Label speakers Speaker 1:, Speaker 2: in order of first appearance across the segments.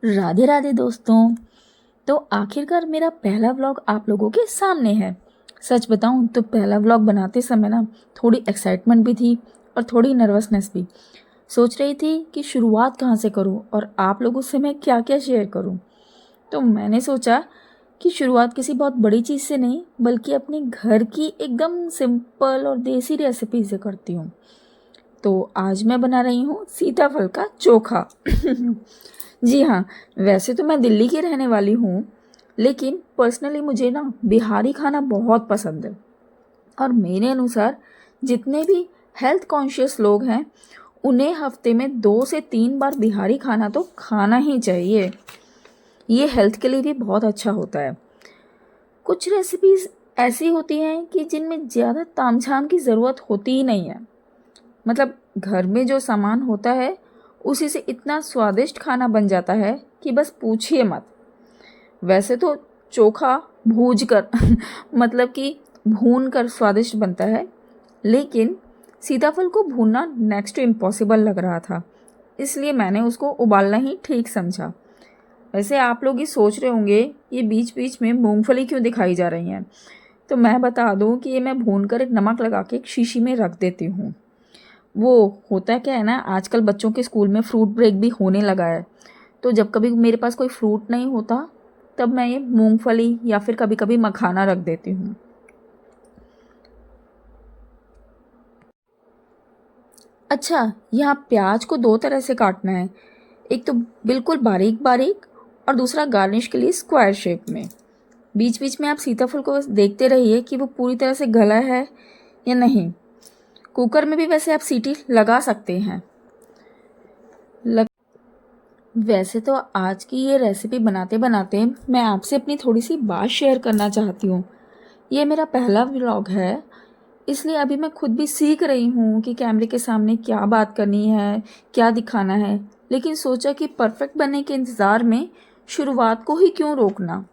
Speaker 1: राधे राधे दोस्तों। तो आखिरकार मेरा पहला व्लॉग आप लोगों के सामने है। सच बताऊं तो पहला व्लॉग बनाते समय ना थोड़ी एक्साइटमेंट भी थी और थोड़ी नर्वसनेस भी। सोच रही थी कि शुरुआत कहाँ से करूं और आप लोगों से मैं क्या क्या शेयर करूं। तो मैंने सोचा कि शुरुआत किसी बहुत बड़ी चीज़ से नहीं बल्कि अपने घर की एकदम सिंपल और देसी रेसिपी से करती हूँ। तो आज मैं बना रही हूँ सीताफल का चोखा। जी हाँ, वैसे तो मैं दिल्ली की रहने वाली हूँ, लेकिन पर्सनली मुझे ना बिहारी खाना बहुत पसंद है। और मेरे अनुसार जितने भी हेल्थ कॉन्शियस लोग हैं उन्हें हफ्ते में 2 से 3 बार बिहारी खाना तो खाना ही चाहिए। ये हेल्थ के लिए भी बहुत अच्छा होता है। कुछ रेसिपीज़ ऐसी होती हैं कि जिनमें ज़्यादा तामझाम की ज़रूरत होती ही नहीं है। मतलब घर में जो सामान होता है उसी से इतना स्वादिष्ट खाना बन जाता है कि बस पूछिए मत। वैसे तो चोखा भूज कर मतलब कि भून कर स्वादिष्ट बनता है, लेकिन सीताफल को भूनना नेक्स्ट टू इम्पॉसिबल लग रहा था, इसलिए मैंने उसको उबालना ही ठीक समझा। वैसे आप लोग ये सोच रहे होंगे ये बीच बीच में मूंगफली क्यों दिखाई जा रही हैं। तो मैं बता दूं कि ये मैं भून कर एक नमक लगा के एक शीशी में रख देती हूँ। वो होता क्या है ना, आजकल बच्चों के स्कूल में फ्रूट ब्रेक भी होने लगा है। तो जब कभी मेरे पास कोई फ्रूट नहीं होता तब मैं ये मूंगफली या फिर कभी कभी मखाना रख देती हूँ। अच्छा, यहाँ प्याज को 2 तरह से काटना है। एक तो बिल्कुल बारीक बारीक और दूसरा गार्निश के लिए स्क्वायर शेप में। बीच बीच में आप सीताफल को बस देखते रहिए कि वो पूरी तरह से गला है या नहीं। कुकर में भी वैसे आप सीटी लगा सकते हैं। वैसे तो आज की ये रेसिपी बनाते बनाते मैं आपसे अपनी थोड़ी सी बात शेयर करना चाहती हूँ। ये मेरा पहला व्लॉग है, इसलिए अभी मैं खुद भी सीख रही हूँ कि कैमरे के सामने क्या बात करनी है, क्या दिखाना है। लेकिन सोचा कि परफेक्ट बनने के इंतज़ार में शुरुआत को ही क्यों रोकना।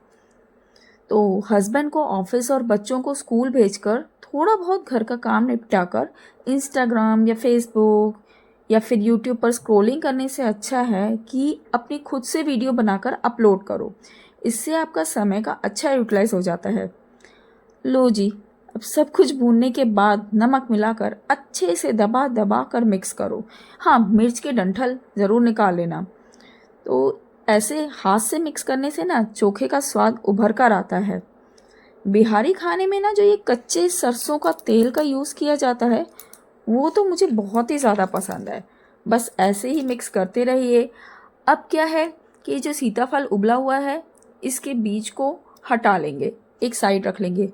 Speaker 1: तो हस्बैंड को ऑफिस और बच्चों को स्कूल भेजकर थोड़ा बहुत घर का काम निपटाकर इंस्टाग्राम या फेसबुक या फिर यूट्यूब पर स्क्रॉलिंग करने से अच्छा है कि अपनी खुद से वीडियो बनाकर अपलोड करो। इससे आपका समय का अच्छा यूटिलाइज हो जाता है। लो जी, अब सब कुछ भूनने के बाद नमक मिलाकर अच्छे से दबा दबा कर मिक्स करो। हाँ, मिर्च के डंठल ज़रूर निकाल लेना। तो ऐसे हाथ से मिक्स करने से ना चोखे का स्वाद उभर कर आता है। बिहारी खाने में ना जो ये कच्चे सरसों का तेल का यूज़ किया जाता है वो तो मुझे बहुत ही ज़्यादा पसंद है। बस ऐसे ही मिक्स करते रहिए। अब क्या है कि जो सीताफल उबला हुआ है इसके बीज को हटा लेंगे, एक साइड रख लेंगे,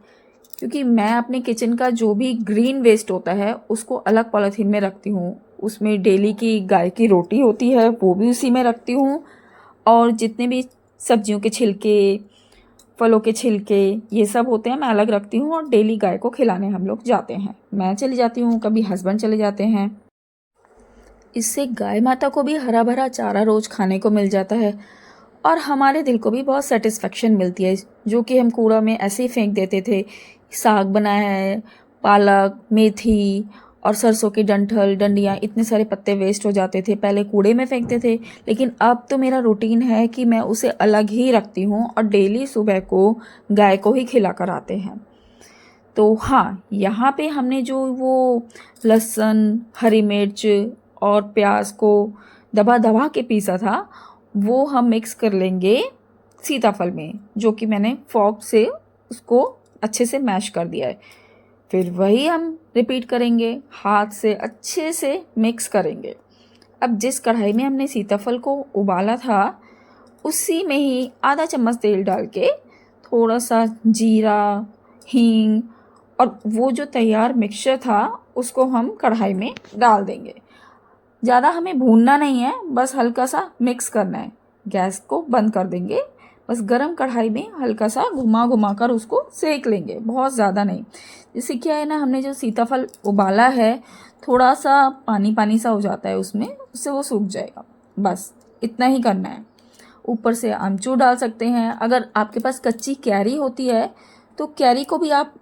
Speaker 1: क्योंकि मैं अपने किचन का जो भी ग्रीन वेस्ट होता है उसको अलग पॉलीथीन में रखती हूँ। उसमें डेली की गाय की रोटी होती है वो भी उसी में रखती हूँ, और जितने भी सब्जियों के छिलके, फलों के छिलके, ये सब होते हैं मैं अलग रखती हूँ। और डेली गाय को खिलाने हम लोग जाते हैं, मैं चली जाती हूँ, कभी हस्बैंड चले जाते हैं। इससे गाय माता को भी हरा भरा चारा रोज खाने को मिल जाता है और हमारे दिल को भी बहुत सेटिस्फेक्शन मिलती है, जो कि हम कूड़ा में ऐसे ही फेंक देते थे। साग बनाया है, पालक, मेथी और सरसों की डंठल डंडियाँ, इतने सारे पत्ते वेस्ट हो जाते थे, पहले कूड़े में फेंकते थे। लेकिन अब तो मेरा रूटीन है कि मैं उसे अलग ही रखती हूँ और डेली सुबह को गाय को ही खिला कर आते हैं। तो हाँ, यहाँ पे हमने जो वो लहसुन, हरी मिर्च और प्याज को दबा दबा के पीसा था वो हम मिक्स कर लेंगे सीताफल में, जो कि मैंने फॉर्क से उसको अच्छे से मैश कर दिया है। फिर वही हम रिपीट करेंगे, हाथ से अच्छे से मिक्स करेंगे। अब जिस कढ़ाई में हमने सीताफल को उबाला था उसी में ही आधा चम्मच तेल डाल के थोड़ा सा जीरा, हींग और वो जो तैयार मिक्सचर था उसको हम कढ़ाई में डाल देंगे। ज़्यादा हमें भूनना नहीं है, बस हल्का सा मिक्स करना है। गैस को बंद कर देंगे, बस गरम कढ़ाई में हल्का सा घुमा घुमा कर उसको सेक लेंगे, बहुत ज़्यादा नहीं। इससे क्या है ना, हमने जो सीताफल उबाला है थोड़ा सा पानी पानी सा हो जाता है उसमें, उससे वो सूख जाएगा। बस इतना ही करना है। ऊपर से आमचूर डाल सकते हैं। अगर आपके पास कच्ची कैरी होती है तो कैरी को भी आप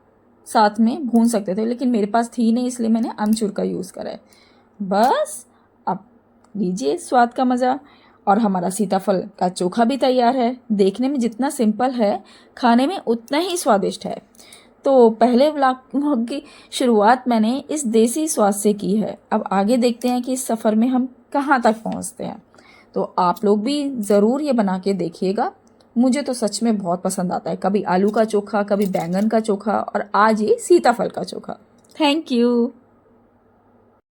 Speaker 1: साथ में भून सकते थे, लेकिन मेरे पास थी नहीं इसलिए मैंने आमचूर का यूज़ करा है। बस अब लीजिए स्वाद का मज़ा। और हमारा सीताफल का चोखा भी तैयार है। देखने में जितना सिंपल है, खाने में उतना ही स्वादिष्ट है। तो पहले व्लॉग की शुरुआत मैंने इस देसी स्वाद से की है। अब आगे देखते हैं कि इस सफ़र में हम कहाँ तक पहुँचते हैं। तो आप लोग भी ज़रूर ये बना के देखिएगा। मुझे तो सच में बहुत पसंद आता है। कभी आलू का चोखा, कभी बैंगन का चोखा और आज ये सीताफल का चोखा। Thank you.